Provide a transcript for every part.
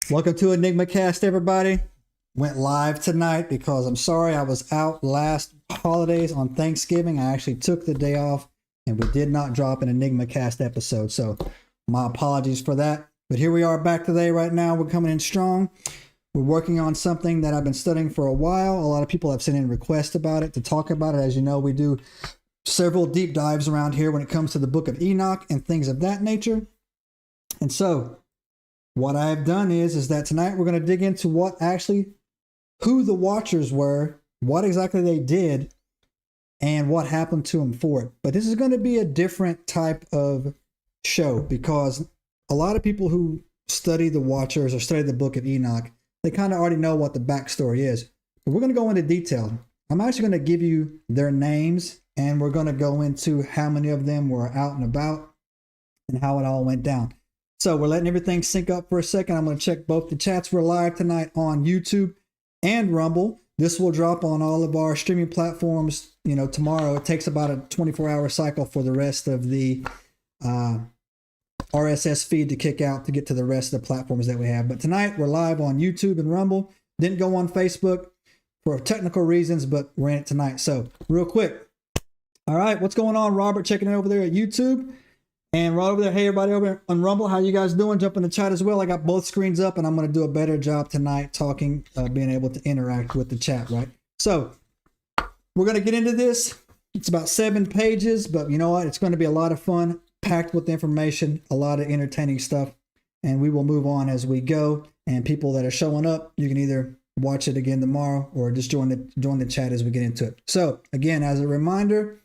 Welcome to EnigmaCast, everybody. Went live tonight because I'm sorry I was out last holidays on Thanksgiving. I actually took the day off and we did not drop an EnigmaCast episode. So my apologies for that. But here we are back today. Right now, we're coming in strong. We're working on something that I've been studying for a while. A lot of people have sent in requests about it, to talk about it. As you know, we do several deep dives around here when it comes to the Book of Enoch and things of that nature. And so what I've done is that tonight we're going to dig into who the Watchers were, what exactly they did, and what happened to them for it. But this is going to be a different type of show because a lot of people who study the Watchers or study the Book of Enoch, they kind of already know what the backstory is. But we're going to go into detail. I'm actually going to give you their names, and we're going to go into how many of them were out and about and how it all went down. So we're letting everything sync up for a second. I'm going to check both the chats. We're live tonight on YouTube and Rumble. This will drop on all of our streaming platforms, tomorrow. It takes about a 24-hour cycle for the rest of the RSS feed to kick out to get to the rest of the platforms that we have. But tonight we're live on YouTube and Rumble. Didn't go on Facebook for technical reasons, but we're in it tonight. So real quick. All right, what's going on, Robert? Checking it over there at YouTube. And right over there, hey everybody over there on Rumble, how you guys doing? Jump in the chat as well. I got both screens up and I'm going to do a better job tonight talking, being able to interact with the chat, right? So we're going to get into this. It's about 7 pages, but you know what? It's going to be a lot of fun, packed with information, a lot of entertaining stuff. And we will move on as we go. And people that are showing up, you can either watch it again tomorrow or just join the chat as we get into it. So again, as a reminder,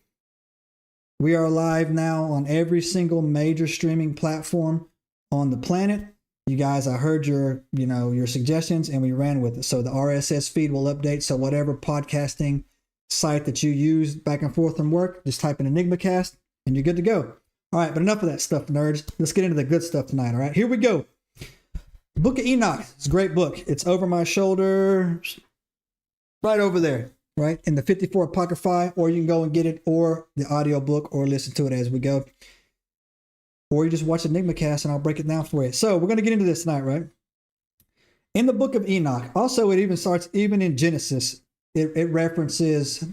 we are live now on every single major streaming platform on the planet. You guys, I heard your suggestions and we ran with it. So the RSS feed will update. So whatever podcasting site that you use back and forth from work, just type in EnigmaCast and you're good to go. All right, but enough of that stuff, nerds. Let's get into the good stuff tonight. All right, here we go. Book of Enoch. It's a great book. It's over my shoulder, right over there. Right in the 54 Apocryphi, or you can go and get it, or the audio book, or listen to it as we go, or you just watch EnigmaCast and I'll break it down for you. So we're going to get into this tonight, right? In the Book of Enoch, also it even starts, even in Genesis, it references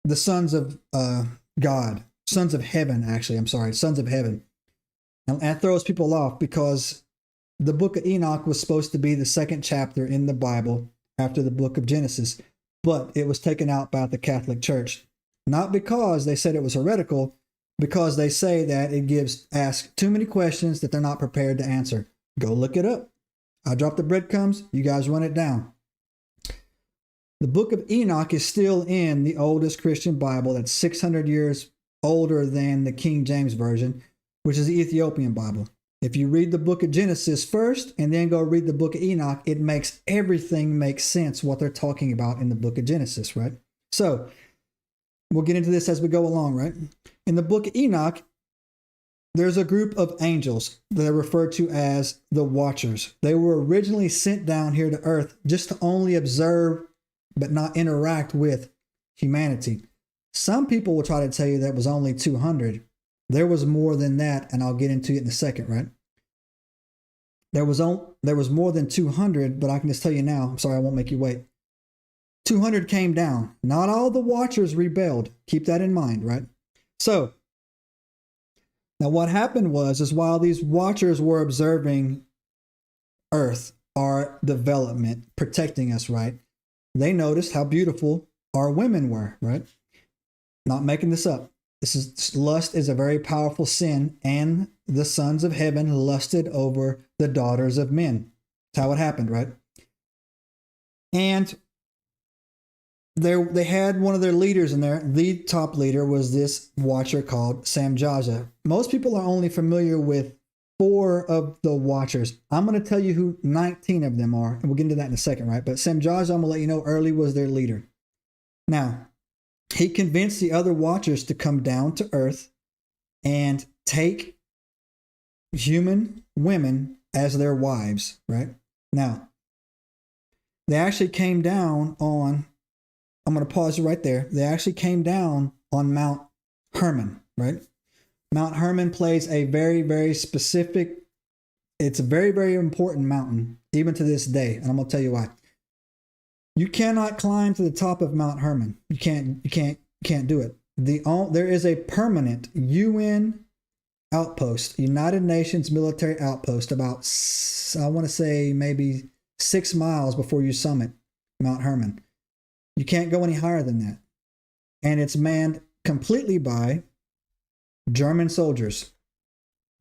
the sons of God, sons of heaven. Actually, I'm sorry, sons of heaven, and that throws people off because the Book of Enoch was supposed to be the second chapter in the Bible after the Book of Genesis. But it was taken out by the Catholic Church. Not because they said it was heretical, because they say that it asks too many questions that they're not prepared to answer. Go look it up. I dropped the breadcrumbs. You guys run it down. The Book of Enoch is still in the oldest Christian Bible that's 600 years older than the King James Version, which is the Ethiopian Bible. If you read the Book of Genesis first and then go read the Book of Enoch, it makes everything make sense what they're talking about in the Book of Genesis, right? So we'll get into this as we go along, right? In the Book of Enoch, there's a group of angels that are referred to as the Watchers. They were originally sent down here to earth just to only observe but not interact with humanity. Some people will try to tell you that was only 200. There was more than that, and I'll get into it in a second, right? There was more than 200, but I can just tell you now, I'm sorry, I won't make you wait. 200 came down. Not all the Watchers rebelled. Keep that in mind, right? So, now what happened was while these Watchers were observing Earth, our development, protecting us, right? They noticed how beautiful our women were, right? Not making this up. Lust is a very powerful sin, and the sons of heaven lusted over the daughters of men. That's how it happened, right? And they had one of their leaders in there. The top leader was this Watcher called Samjaza. Most people are only familiar with 4 of the Watchers. I'm going to tell you who 19 of them are, and we'll get into that in a second, right? But Samjaza, I'm going to let you know early, was their leader. Now, he convinced the other Watchers to come down to earth and take human women as their wives, right? Now, they actually came down on, I'm going to pause you right there. They actually came down on Mount Hermon, right? Mount Hermon plays a very, very specific It's a very, very important mountain, even to this day. And I'm going to tell you why. You cannot climb to the top of Mount Hermon. You can't do it. There is a permanent UN outpost, United Nations military outpost, about, I want to say maybe 6 miles before you summit Mount Hermon. You can't go any higher than that. And it's manned completely by German soldiers.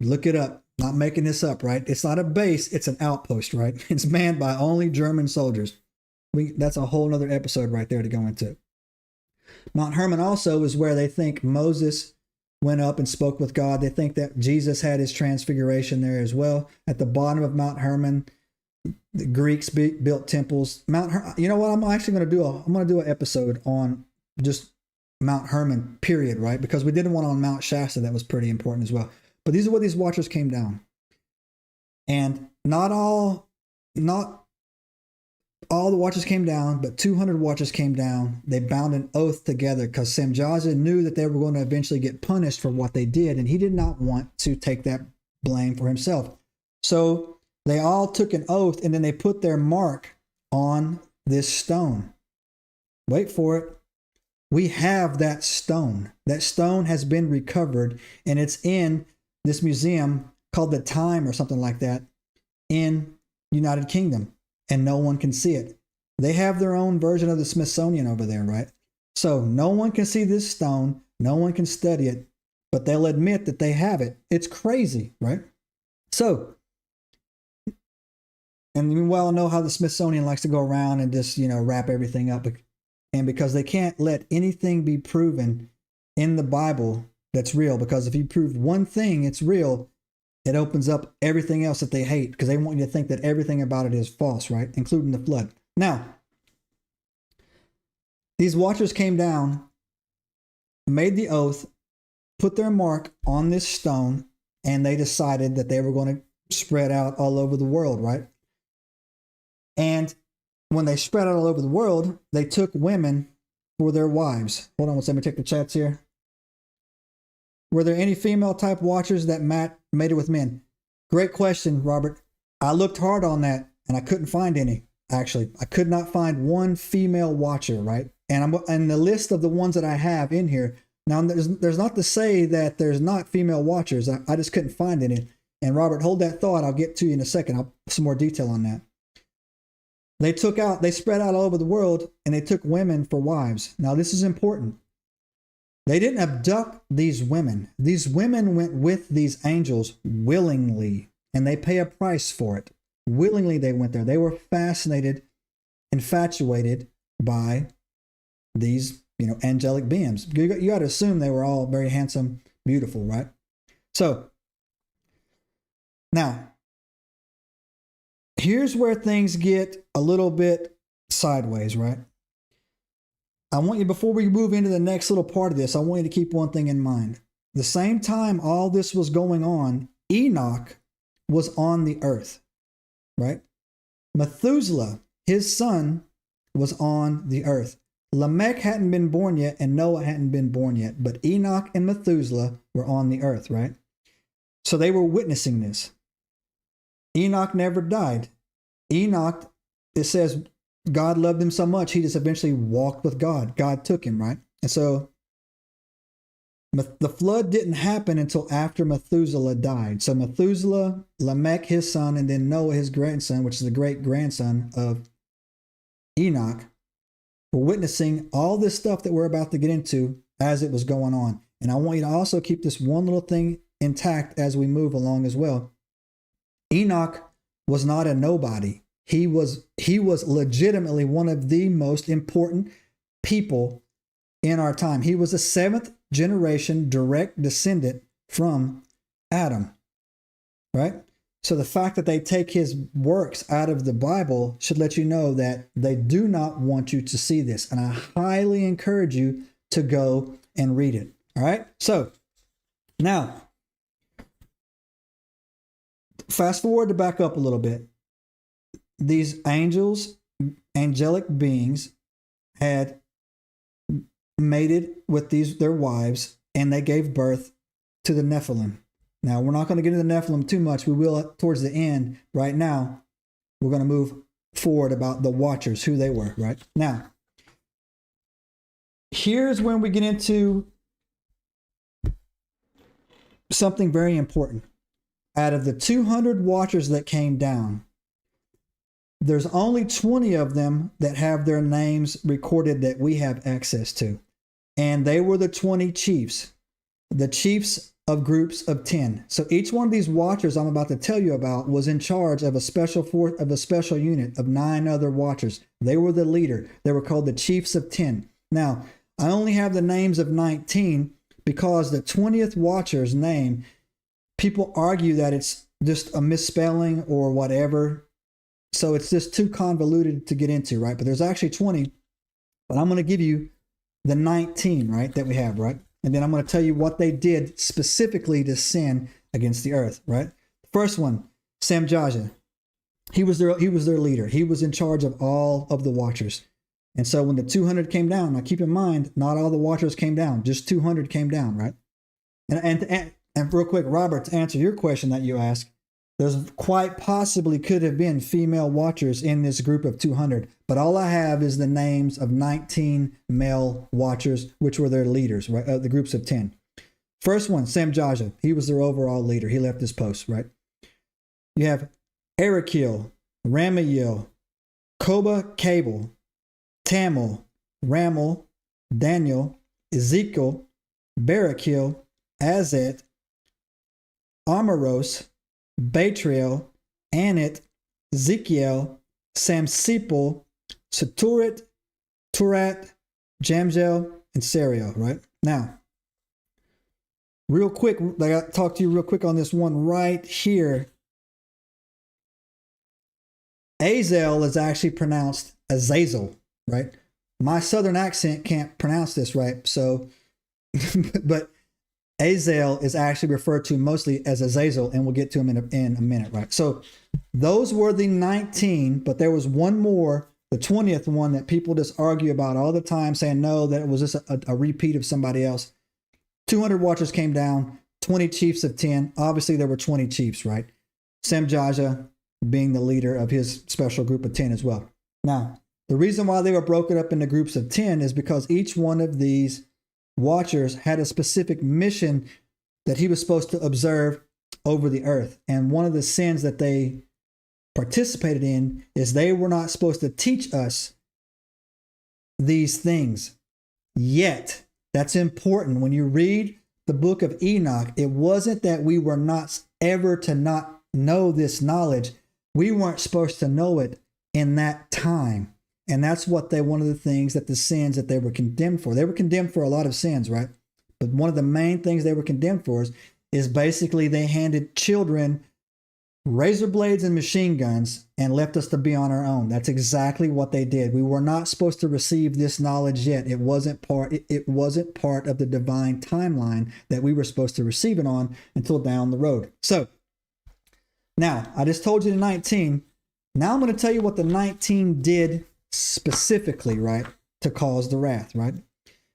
Look it up. Not making this up, right? It's not a base, it's an outpost, right? It's manned by only German soldiers. That's a whole nother episode right there to go into. Mount Hermon also is where they think Moses went up and spoke with God. They think that Jesus had his transfiguration there as well. At the bottom of Mount Hermon, the Greeks built temples. You know what? I'm actually going to do an episode on just Mount Hermon, period, right? Because we did one on Mount Shasta that was pretty important as well. But these are where these watchers came down. And not all the watchers came down, but 200 watchers came down. They bound an oath together because Samjaza knew that they were going to eventually get punished for what they did, and he did not want to take that blame for himself. So they all took an oath, and then they put their mark on this stone. Wait for it. We have that stone. That stone has been recovered, and it's in this museum called the Time or something like that in United Kingdom, and no one can see it. They have their own version of the Smithsonian over there, right? So no one can see this stone, no one can study it, but they'll admit that they have it. It's crazy, right? So, and we well know how the Smithsonian likes to go around and just, wrap everything up. And because they can't let anything be proven in the Bible that's real, because if you prove one thing it's real, it opens up everything else that they hate, because they want you to think that everything about it is false, right? Including the flood. Now, these watchers came down, made the oath, put their mark on this stone, and they decided that they were going to spread out all over the world, right? And when they spread out all over the world, they took women for their wives. Hold on one second, let me check the chats here. Were there any female type watchers that mated with men? Great question, Robert. I looked hard on that and I couldn't find any. Actually, I could not find one female watcher, right? And the list of the ones that I have in here. Now, there's not to say that there's not female watchers. I just couldn't find any. And Robert, hold that thought. I'll get to you in a second. I'll put some more detail on that. They spread out all over the world, and they took women for wives. Now, this is important. They didn't abduct these women. These women went with these angels willingly, and they pay a price for it. Willingly, they went there. They were fascinated, infatuated by these, angelic beings. You got to assume they were all very handsome, beautiful, right? So, now, here's where things get a little bit sideways, right? I want you, before we move into the next little part of this, I want you to keep one thing in mind. The same time all this was going on, Enoch was on the earth, right? Methuselah, his son, was on the earth. Lamech hadn't been born yet, and Noah hadn't been born yet, but Enoch and Methuselah were on the earth, right? So they were witnessing this. Enoch never died. Enoch, it says, God loved him so much, he just eventually walked with God. God took him, right? And so the flood didn't happen until after Methuselah died. So Methuselah, Lamech, his son, and then Noah, his grandson, which is the great-grandson of Enoch, were witnessing all this stuff that we're about to get into as it was going on. And I want you to also keep this one little thing intact as we move along as well. Enoch was not a nobody. He was legitimately one of the most important people in our time. He was a 7th generation direct descendant from Adam, right? So the fact that they take his works out of the Bible should let you know that they do not want you to see this. And I highly encourage you to go and read it. All right. So now, fast forward to back up a little bit. These angels, angelic beings, had mated with their wives, and they gave birth to the Nephilim. Now, we're not going to get into the Nephilim too much. We will towards the end. Right now, we're going to move forward about the Watchers, who they were, right? Now, here's when we get into something very important. Out of the 200 Watchers that came down, there's only 20 of them that have their names recorded that we have access to. And they were the 20 chiefs, the chiefs of groups of 10. So each one of these Watchers I'm about to tell you about was in charge of a special unit of 9 other Watchers. They were the leader. They were called the chiefs of 10. Now, I only have the names of 19 because the 20th Watcher's name, people argue that it's just a misspelling or whatever. So it's just too convoluted to get into, right? But there's actually 20, but I'm going to give you the 19, right, that we have, right? And then I'm going to tell you what they did specifically to sin against the earth, right? First one, Samjaza. He was their leader. He was in charge of all of the Watchers. And so when the 200 came down, now keep in mind, not all the Watchers came down, just 200 came down, right? And real quick, Robert, to answer your question that you asked, there's quite possibly could have been female Watchers in this group of 200, but all I have is the names of 19 male Watchers, which were their leaders, right? The groups of 10. First one, Samjaza. He was their overall leader. He left his post, right? You have Archaeological, Ramiel, Koba Cable, Tamil, Ramel, Daniel, Ezekiel, Barakil, Azet, Amaros, Batriel, Anit, Ezekiel, Samsipal, Saturit, Turat, Jamjel, and Serial, right? Now, real quick, I got to talk to you real quick on this one right here. Azazel is actually pronounced Azazel, right? My southern accent can't pronounce this right, so, but Azazel is actually referred to mostly as Azazel, and we'll get to him in a minute, right? So those were the 19, but there was one more, the 20th one, that people just argue about all the time, saying no, that it was just a repeat of somebody else. 200 Watchers came down, 20 chiefs of 10. Obviously, there were 20 chiefs, right? Samjaza being the leader of his special group of 10 as well. Now, the reason why they were broken up into groups of 10 is because each one of these Watchers had a specific mission that he was supposed to observe over the earth. And one of the sins that they participated in is they were not supposed to teach us these things. Yet, that's important. When you read the book of Enoch, it wasn't that we were not ever to not know this knowledge. We weren't supposed to know it in that time. And that's what one of the things that the sins that they were condemned for. They were condemned for a lot of sins, right? But one of the main things they were condemned for is basically they handed children razor blades and machine guns and left us to be on our own. That's exactly what they did. We were not supposed to receive this knowledge yet. It wasn't part of the divine timeline that we were supposed to receive it on until down the road. So now I just told you the 19. Now I'm going to tell you what the 19 did specifically, right, to cause the wrath, right?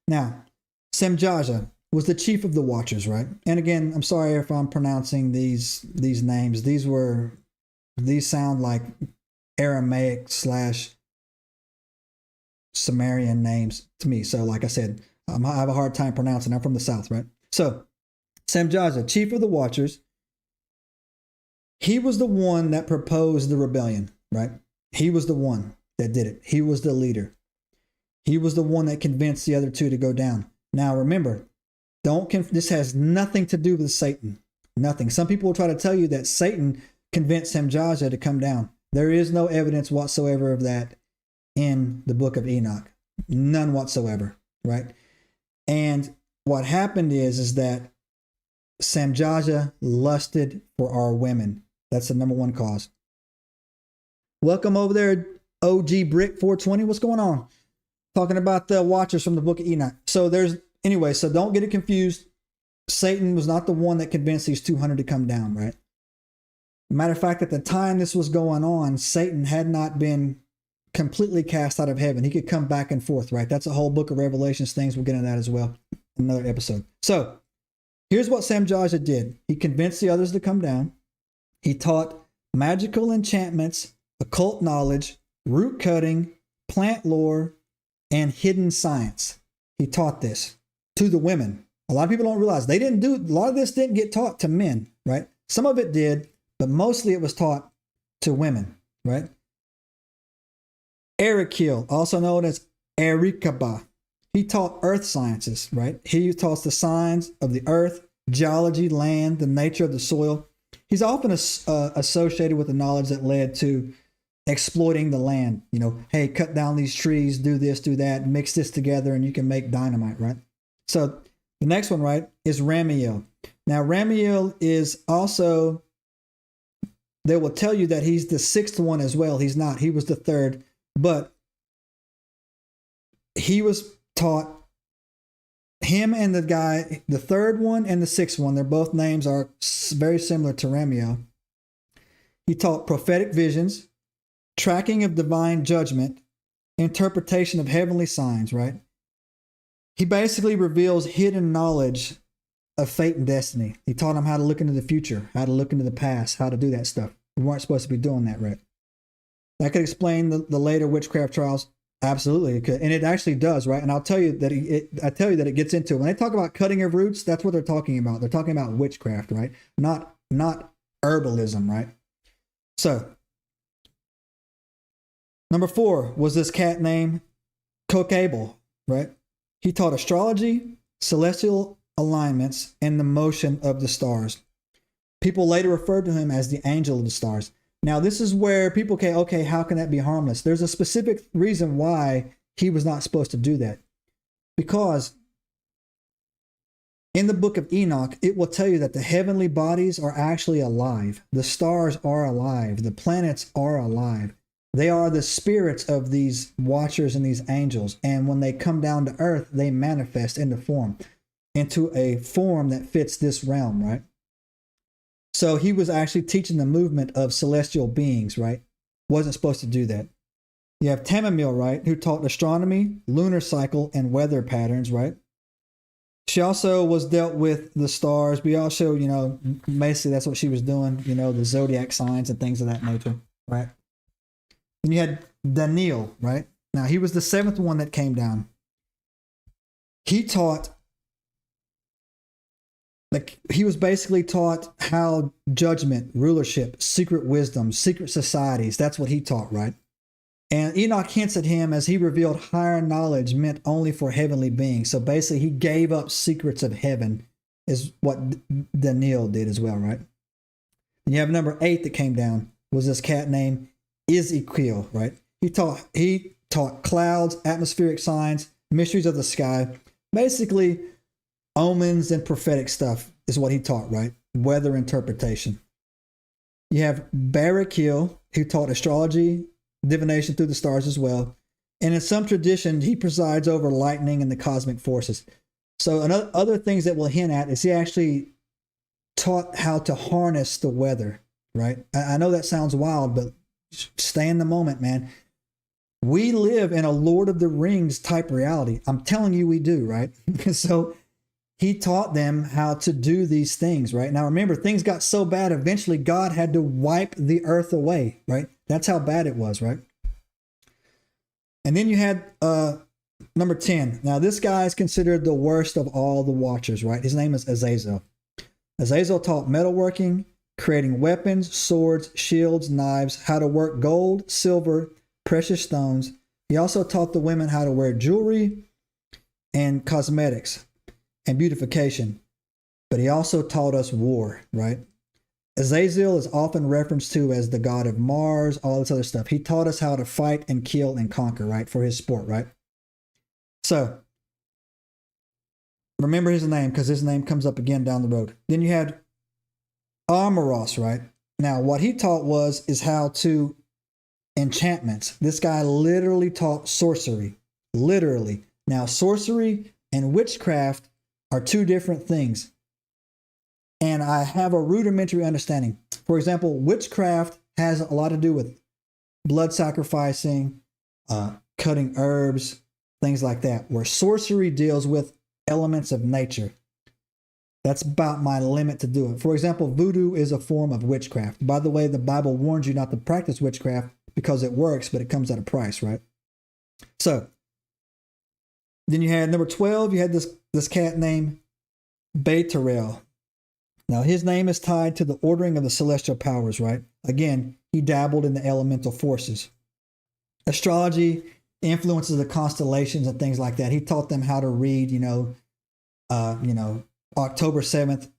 Now, Samjaza was the chief of the Watchers, right? And again, I'm sorry if I'm pronouncing these names. These sound like Aramaic / Sumerian names to me. So like I said, I have a hard time pronouncing. I'm from the South, right? So Samjaza, chief of the Watchers, he was the one that proposed the rebellion, right? He was the one that did it. He was the leader. He was the one that convinced the other two to go down. Now remember, this has nothing to do with Satan. Nothing. Some people will try to tell you that Satan convinced Samjaza to come down. There is no evidence whatsoever of that in the book of Enoch. None whatsoever, right? And what happened is that Samjaza lusted for our women. That's the number one cause. Welcome over there, OG Brick 420. What's going on? Talking about the Watchers from the book of Enoch. So so don't get it confused. Satan was not the one that convinced these 200 to come down, right? Matter of fact, at the time this was going on, Satan had not been completely cast out of heaven. He could come back and forth, right? That's a whole book of Revelations things. We'll get into that as well in another episode. So Here's what Samjaza did. He convinced the others to come down. He taught magical enchantments, occult knowledge, root cutting, plant lore, and hidden science. He taught this to the women. A lot of people don't realize a lot of this didn't get taught to men, right? Some of it did, but mostly it was taught to women, right? Erikil, also known as Erikaba. He taught earth sciences, right? He taught the signs of the earth, geology, land, the nature of the soil. He's often associated with the knowledge that led to exploiting the land. You know, hey, cut down these trees, do this, do that, mix this together, and you can make dynamite, right? So the next one, right, is Ramiel. Now, Ramiel is also, they will tell you that he's the sixth one as well. He's not. He was the third. But he was taught, him and the guy, the third one and the sixth one, their both names are very similar to Ramiel. He taught prophetic visions, tracking of divine judgment, interpretation of heavenly signs, right? He basically reveals hidden knowledge of fate and destiny. He taught them how to look into the future, how to look into the past, how to do that stuff. We weren't supposed to be doing that, right? That could explain the later witchcraft trials. Absolutely, it could, and it actually does, right? And I'll tell you that it gets into it. When they talk about cutting of roots, that's what they're talking about. They're talking about witchcraft, right? Not herbalism, right? So, number 4 was this cat named Kokabel, right? He taught astrology, celestial alignments, and the motion of the stars. People later referred to him as the angel of the stars. Now, this is where people can, okay, how can that be harmless? There's a specific reason why he was not supposed to do that. Because in the Book of Enoch, it will tell you that the heavenly bodies are actually alive. The stars are alive. The planets are alive. They are the spirits of these watchers and these angels. And when they come down to earth, they manifest into a form that fits this realm, right? So he was actually teaching the movement of celestial beings, right? Wasn't supposed to do that. You have Tamamil, right? Who taught astronomy, lunar cycle, and weather patterns, right? She also was dealt with the stars. We also, basically that's what she was doing, the zodiac signs and things of that nature, right? And you had Daniel, right? Now he was the 7th one that came down. He taught, he was basically taught how judgment, rulership, secret wisdom, secret societies, that's what he taught, right? And Enoch hints at him as he revealed higher knowledge meant only for heavenly beings. So basically he gave up secrets of heaven is what Daniel did as well, right? And you have number 8 that came down was this cat named Ezekiel, right? He taught clouds, atmospheric signs, mysteries of the sky, basically omens and prophetic stuff is what he taught, right? Weather interpretation. You have Barakil, who taught astrology, divination through the stars as well. And in some tradition, he presides over lightning and the cosmic forces. So other things that we'll hint at is he actually taught how to harness the weather, right? I know that sounds wild, but stay in the moment, man. We live in a Lord of the Rings type reality. I'm telling you we do, right? So he taught them how to do these things, right? Now remember, things got so bad, eventually God had to wipe the earth away, right? That's how bad it was, right? And then you had number 10. Now this guy is considered the worst of all the watchers, right? His name is Azazel. Azazel taught metalworking, creating weapons, swords, shields, knives, how to work gold, silver, precious stones. He also taught the women how to wear jewelry and cosmetics and beautification. But he also taught us war, right? Azazel is often referenced to as the god of Mars, all this other stuff. He taught us how to fight and kill and conquer, right? For his sport, right? So, remember his name because his name comes up again down the road. Then you had Amoros, right? Now, what he taught is how to enchantments. This guy literally taught sorcery. Literally. Now, sorcery and witchcraft are two different things. And I have a rudimentary understanding. For example, witchcraft has a lot to do with blood sacrificing, cutting herbs, things like that, where sorcery deals with elements of nature. That's about my limit to do it. For example, voodoo is a form of witchcraft. By the way, the Bible warns you not to practice witchcraft because it works, but it comes at a price, right? So then you had number 12, you had this cat named Baitarel. Now his name is tied to the ordering of the celestial powers, right? Again, he dabbled in the elemental forces. Astrology influences the constellations and things like that. He taught them how to read, October 7th,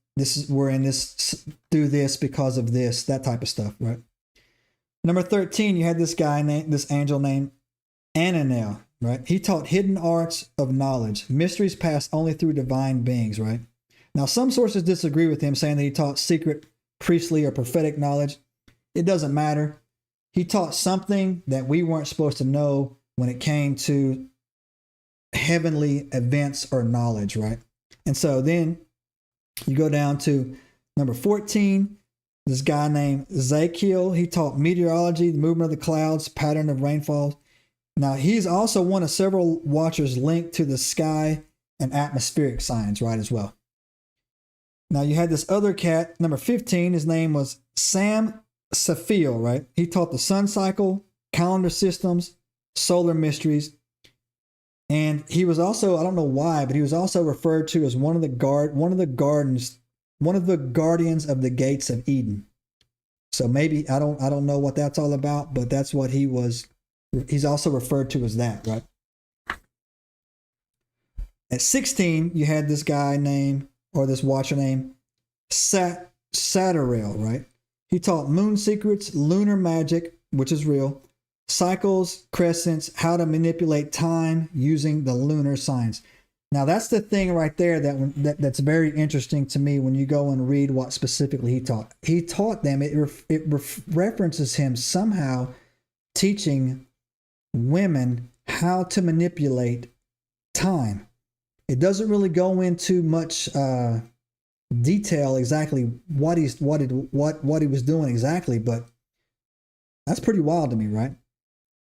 we're in this, do this because of this, that type of stuff, right? Number 13, you had this angel named Ananel, right? He taught hidden arts of knowledge, mysteries passed only through divine beings, right? Now, some sources disagree with him, saying that he taught secret priestly or prophetic knowledge. It doesn't matter. He taught something that we weren't supposed to know when it came to heavenly events or knowledge, right? And so then you go down to number 14, this guy named Ezekiel. He taught meteorology, the movement of the clouds, pattern of rainfall. Now, he's also one of several watchers linked to the sky and atmospheric signs, right, as well. Now, you had this other cat, number 15. His name was Samjaza, right? He taught the sun cycle, calendar systems, solar mysteries. And he was also, I don't know why, but he was also referred to as one of the guardians of the gates of Eden. So maybe I don't know what that's all about, but that's what he was. He's also referred to as that, right? At 16, you had this guy named, or this watcher named Satarel, right? He taught moon secrets, lunar magic, which is real, cycles, crescents, how to manipulate time using the lunar signs. Now, that's the thing right there that's very interesting to me when you go and read what specifically he taught. He taught them, it references him somehow teaching women how to manipulate time. It doesn't really go into much detail exactly what he was doing exactly, but that's pretty wild to me, right?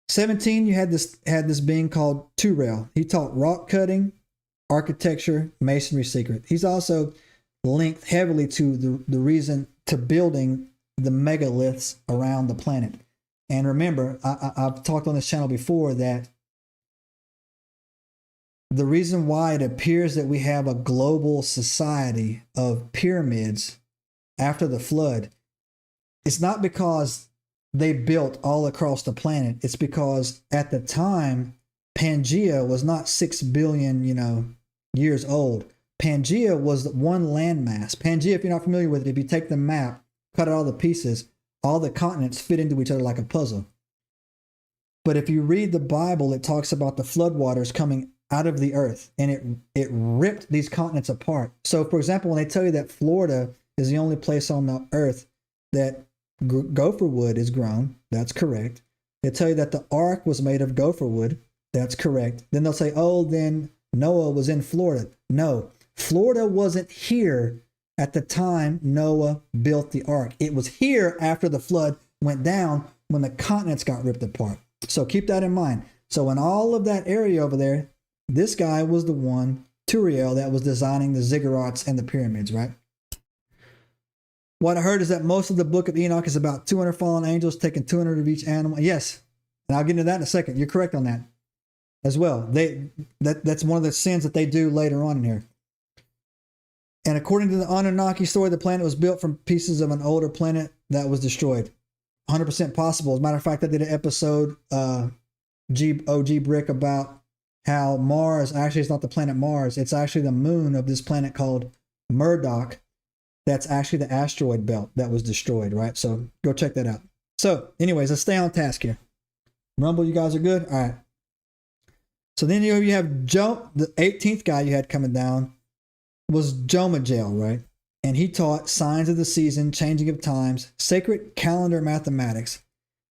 17, you had this being called Turel. He taught rock cutting, architecture, masonry secret. He's also linked heavily to the reason to building the megaliths around the planet. And remember, I've talked on this channel before that the reason why it appears that we have a global society of pyramids after the flood, it's not because they built all across the planet. It's because at the time, Pangea was not 6 billion, years old. Pangea was one landmass. Pangea, if you're not familiar with it, if you take the map, cut out all the pieces, all the continents fit into each other like a puzzle. But if you read the Bible, it talks about the floodwaters coming out of the earth, and it ripped these continents apart. So, for example, when they tell you that Florida is the only place on the earth that gopher wood is grown, that's correct. They tell you that the ark was made of gopher wood, that's correct. Then they'll say, oh, then Noah was in Florida. No, Florida wasn't here at the time Noah built the ark. It was here after the flood went down when the continents got ripped apart. So keep that in mind. So in all of that area over there, this guy was the one, Turiel, that was designing the ziggurats and the pyramids, right? What I heard is that most of the Book of Enoch is about 200 fallen angels taking 200 of each animal. Yes, and I'll get into that in a second. You're correct on that as well. That's one of the sins that they do later on in here. And according to the Anunnaki story, the planet was built from pieces of an older planet that was destroyed. 100% possible. As a matter of fact, I did an episode, OG Brick, about how Mars actually is not the planet Mars. It's actually the moon of this planet called Murdoch. That's actually the asteroid belt that was destroyed, right? So go check that out. So anyways, let's stay on task here. Rumble, you guys are good? All right. So then you have the 18th guy you had coming down was Jomajel, right? And he taught signs of the season, changing of times, sacred calendar mathematics.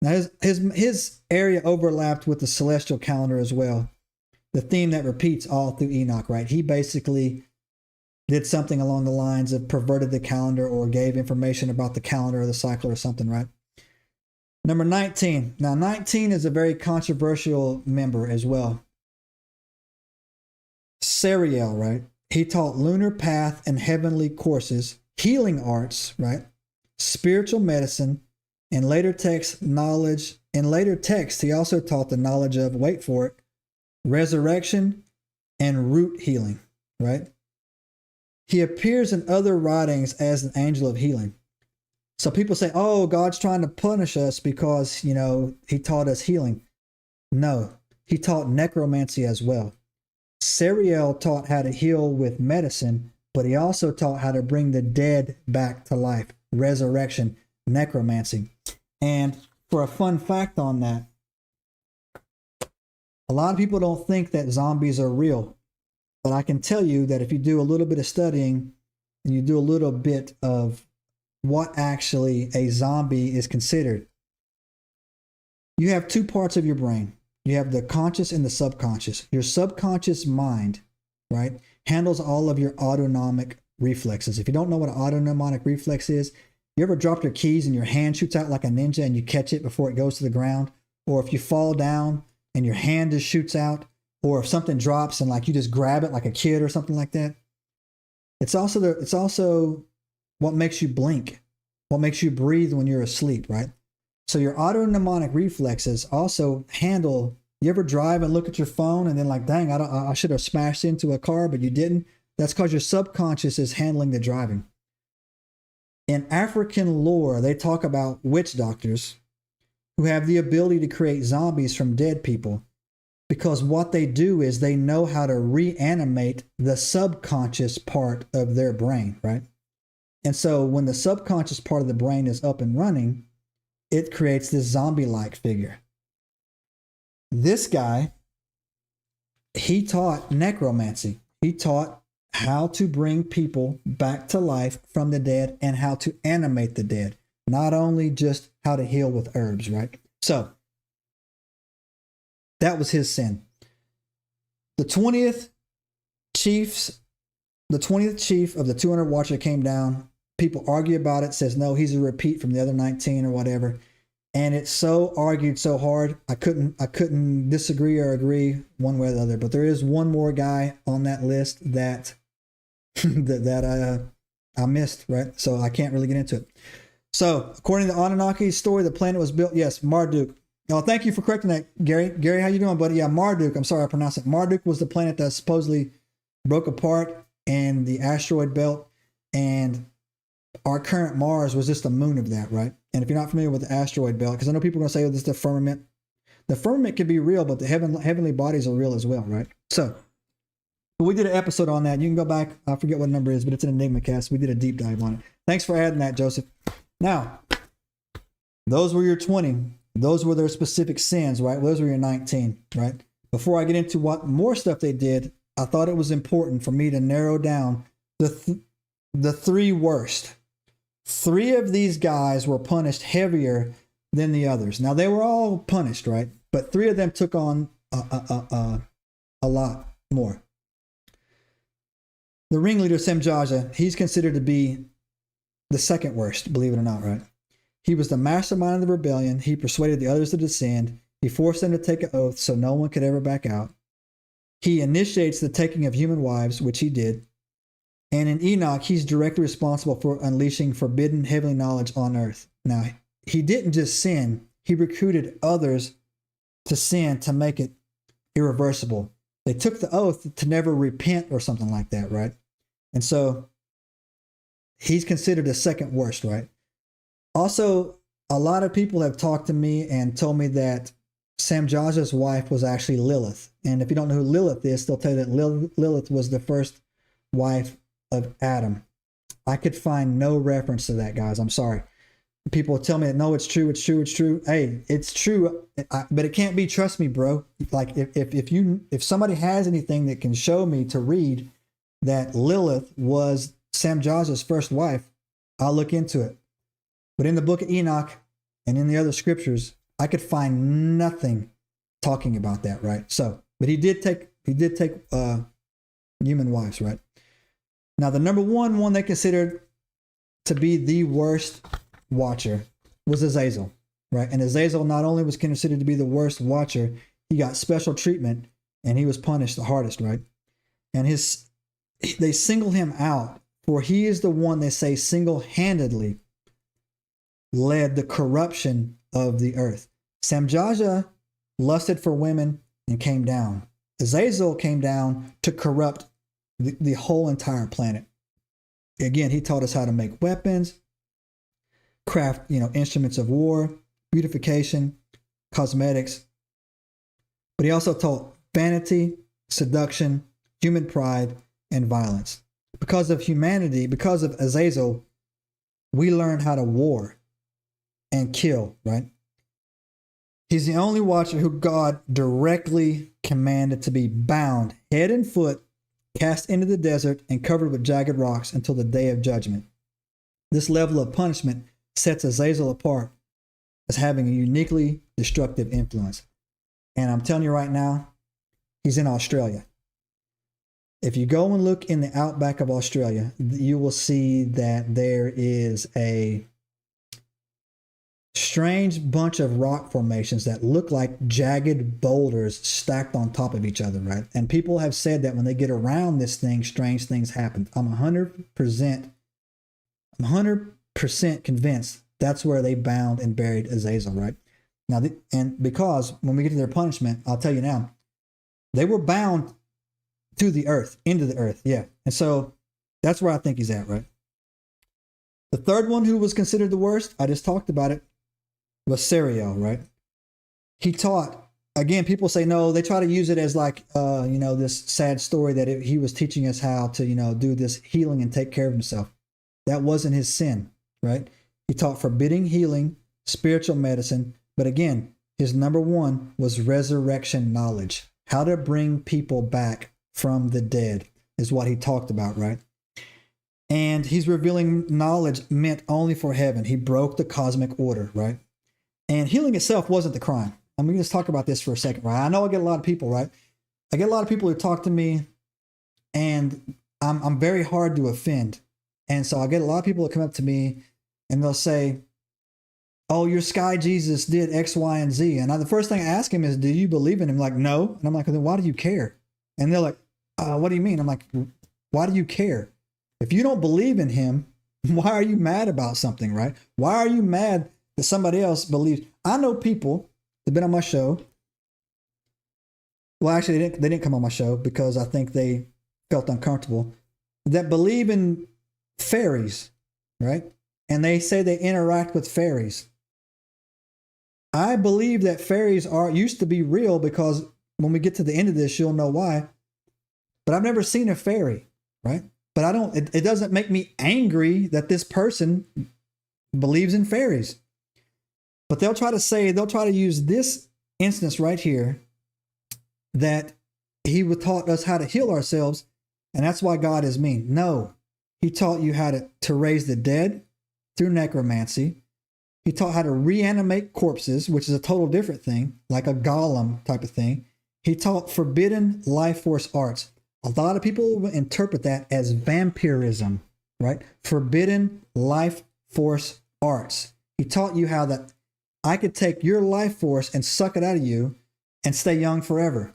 Now his area overlapped with the celestial calendar as well. The theme that repeats all through Enoch, right? He basically did something along the lines of perverted the calendar or gave information about the calendar or the cycle or something, right? Number 19. Now 19 is a very controversial member as well. Sariel, right? He taught lunar path and heavenly courses, healing arts, right? Spiritual medicine, and later text knowledge. In later texts, he also taught the knowledge of, wait for it, resurrection and root healing, right? He appears in other writings as an angel of healing. So people say, oh, God's trying to punish us because, he taught us healing. No, he taught necromancy as well. Sariel taught how to heal with medicine, but he also taught how to bring the dead back to life, resurrection, necromancy. And for a fun fact on that, a lot of people don't think that zombies are real, but I can tell you that if you do a little bit of studying and you do a little bit of what actually a zombie is considered, you have two parts of your brain. You have the conscious and the subconscious. Your subconscious mind, right, handles all of your autonomic reflexes. If you don't know what an autonomic reflex is, you ever dropped your keys and your hand shoots out like a ninja and you catch it before it goes to the ground? Or if you fall down and your hand just shoots out, or if something drops and like you just grab it like a kid or something like that. It's also what makes you blink, what makes you breathe when you're asleep, right? So your autonomic reflexes also handle, you ever drive and look at your phone and then like, dang, I should have smashed into a car, but you didn't? That's because your subconscious is handling the driving. In African lore, they talk about witch doctors who have the ability to create zombies from dead people, because what they do is they know how to reanimate the subconscious part of their brain, right? And so when the subconscious part of the brain is up and running, it creates this zombie-like figure. This guy, he taught necromancy. He taught how to bring people back to life from the dead and how to animate the dead, not only just how to heal with herbs, right? So that was his sin. The 20th chief of the 200 Watcher came down. People argue about it, says no, he's a repeat from the other 19 or whatever. And it's so argued so hard, I couldn't disagree or agree one way or the other. But there is one more guy on that list that I missed, right? So I can't really get into it. So according to the Anunnaki story, the planet was built, yes, Marduk. Oh, thank you for correcting that, Gary. Gary, how you doing, buddy? Yeah, Marduk. I'm sorry I pronounced it. Marduk was the planet that supposedly broke apart in the asteroid belt, and our current Mars was just a moon of that, right? And if you're not familiar with the asteroid belt, because I know people are going to say, oh, this is the firmament. The firmament can be real, but the heavenly bodies are real as well, right? So we did an episode on that. You can go back. I forget what number it is, but it's an EnigmaCast. We did a deep dive on it. Thanks for adding that, Joseph. Now, those were your 20. Those were their specific sins, right? Those were your 19, right? Before I get into what more stuff they did, I thought it was important for me to narrow down the three worst. 3 of these guys were punished heavier than the others. Now, they were all punished, right? But 3 of them took on a lot more. The ringleader, Samjaza, he's considered to be the second worst, believe it or not, right? He was the mastermind of the rebellion. He persuaded the others to descend. He forced them to take an oath so no one could ever back out. He initiates the taking of human wives, which he did. And in Enoch, he's directly responsible for unleashing forbidden heavenly knowledge on earth. Now, he didn't just sin. He recruited others to sin to make it irreversible. They took the oath to never repent or something like that, right? And so he's considered the second worst, right? Also, a lot of people have talked to me and told me that Samjaza's wife was actually Lilith. And if you don't know who Lilith is, they'll tell you that Lilith was the first wife of Adam. I could find no reference to that, guys. I'm sorry. People tell me that, no, it's true. Hey, it's true, but it can't be. Trust me, bro. Like if somebody has anything that can show me to read that Lilith was Samjaza's first wife, I'll look into it. But in the Book of Enoch and in the other scriptures, I could find nothing talking about that, right? So, but he did take human wives, right? Now, the number one they considered to be the worst watcher was Azazel, right? And Azazel not only was considered to be the worst watcher, he got special treatment and he was punished the hardest, right? And his they single him out, for he is the one they say single-handedly led the corruption of the earth. Samjaza lusted for women and came down. Azazel came down to corrupt the whole entire planet. Again, he taught us how to make weapons, craft, instruments of war, beautification, cosmetics. But he also taught vanity, seduction, human pride, and violence. Because of humanity, because of Azazel, we learn how to war and kill, right? He's the only watcher who God directly commanded to be bound head and foot, cast into the desert, and covered with jagged rocks until the day of judgment. This level of punishment sets Azazel apart as having a uniquely destructive influence. And I'm telling you right now, he's in Australia. If you go and look in the outback of Australia, you will see that there is a strange bunch of rock formations that look like jagged boulders stacked on top of each other, right? And people have said that when they get around this thing, strange things happen. I'm 100% convinced that's where they bound and buried Azazel, right? Now, and because when we get to their punishment, I'll tell you now, they were bound to the earth, into the earth, yeah. And so that's where I think he's at, right? The third one who was considered the worst, I just talked about it, was Sariel, right? He taught, again, people say no, they try to use it as like, this sad story that he was teaching us how to, do this healing and take care of himself. That wasn't his sin, right? He taught forbidding healing, spiritual medicine, but again, his number one was resurrection knowledge. How to bring people back from the dead is what he talked about, right? And he's revealing knowledge meant only for heaven. He broke the cosmic order, right? And healing itself wasn't the crime. I'm going to just talk about this for a second, right? I know I get a lot of people, right? I get a lot of people who talk to me, and I'm very hard to offend. And so I get a lot of people that come up to me, and they'll say, oh, your sky Jesus did X, Y, and Z. And the first thing I ask him is, do you believe in him? Like, no. And I'm like, then why do you care? And they're like, what do you mean? I'm like, why do you care? If you don't believe in him, why are you mad about something, right? Why are you mad that somebody else believes? I know people that have been on my show. Well, actually, they didn't come on my show because I think they felt uncomfortable, that believe in fairies, right? And they say they interact with fairies. I believe that fairies used to be real, because when we get to the end of this, you'll know why. But I've never seen a fairy, right? But it doesn't make me angry that this person believes in fairies. But they'll try to use this instance right here, that he taught us how to heal ourselves, and that's why God is mean. No, he taught you how to raise the dead through necromancy. He taught how to reanimate corpses, which is a total different thing, like a golem type of thing. He taught forbidden life force arts. A lot of people interpret that as vampirism, right? Forbidden life force arts. He taught you how that I could take your life force and suck it out of you and stay young forever.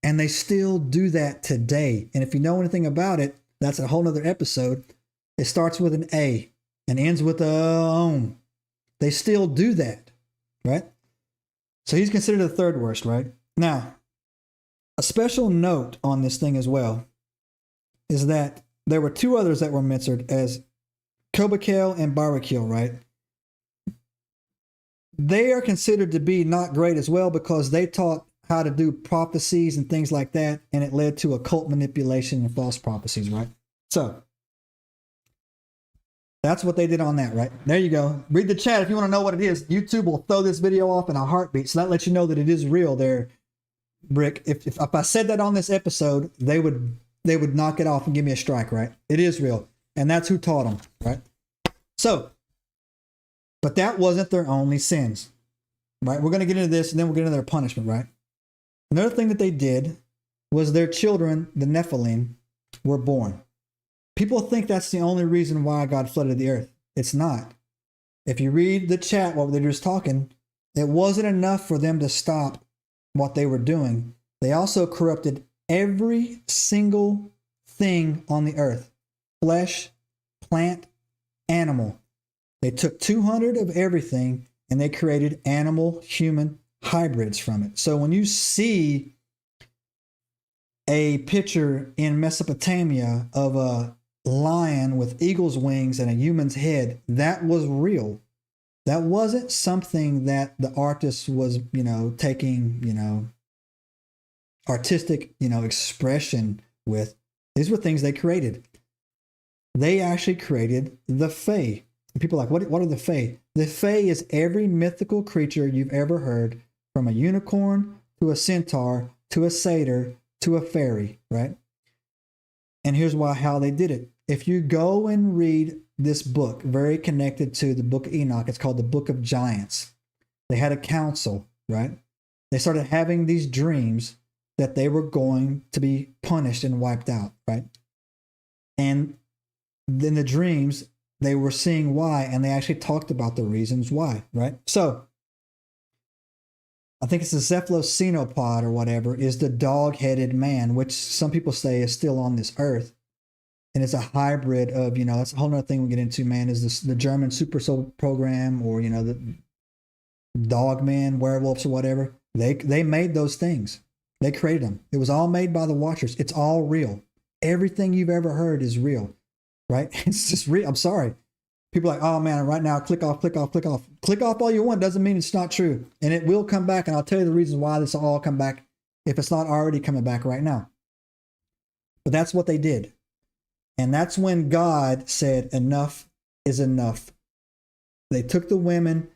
And they still do that today. And if you know anything about it, that's a whole nother episode. It starts with an A and ends with a own. They still do that, right? So he's considered the third worst, right? Now, a special note on this thing as well is that there were two others that were mentioned as Kobakel and Barakil, right? They are considered to be not great as well, because they taught how to do prophecies and things like that, and it led to occult manipulation and false prophecies, right? So that's what they did on that, right? There you go. Read the chat if you want to know what it is. YouTube will throw this video off in a heartbeat, so that lets you know that it is real there, Brick. If I said that on this episode, they would knock it off and give me a strike, right? It is real, and that's who taught them, right? So, but that wasn't their only sins, right? We're going to get into this, and then we'll get into their punishment, right? Another thing that they did was their children, the Nephilim, were born. People think that's the only reason why God flooded the earth. It's not. If you read the chat while they're just talking, it wasn't enough for them to stop what they were doing. They also corrupted every single thing on the earth. Flesh, plant, animal. They took 200 of everything and they created animal-human hybrids from it. So when you see a picture in Mesopotamia of a lion with eagle's wings and a human's head, that was real. That wasn't something that the artist was, taking, artistic, expression with. These were things they created. They actually created the Fae. And people are like, what are the Fae? The Fae is every mythical creature you've ever heard, from a unicorn to a centaur to a satyr to a fairy, right? And here's how they did it. If you go and read this book, very connected to the Book of Enoch, it's called the Book of Giants. They had a council, right? They started having these dreams that they were going to be punished and wiped out, right? And in the dreams, they were seeing why, and they actually talked about the reasons why, right? So, I think it's the cephalocenopod or whatever, is the dog-headed man, which some people say is still on this earth. And it's a hybrid of, that's a whole other thing we get into, man, is this, the German super soul program, or, the dogmen, werewolves, or whatever. They made those things. They created them. It was all made by the Watchers. It's all real. Everything you've ever heard is real, right? It's just real. I'm sorry. People are like, oh man, right now, click off, click off, click off. Click off all you want. Doesn't mean it's not true. And it will come back. And I'll tell you the reasons why this will all come back if it's not already coming back right now. But that's what they did. And that's when God said, enough is enough. They took the women.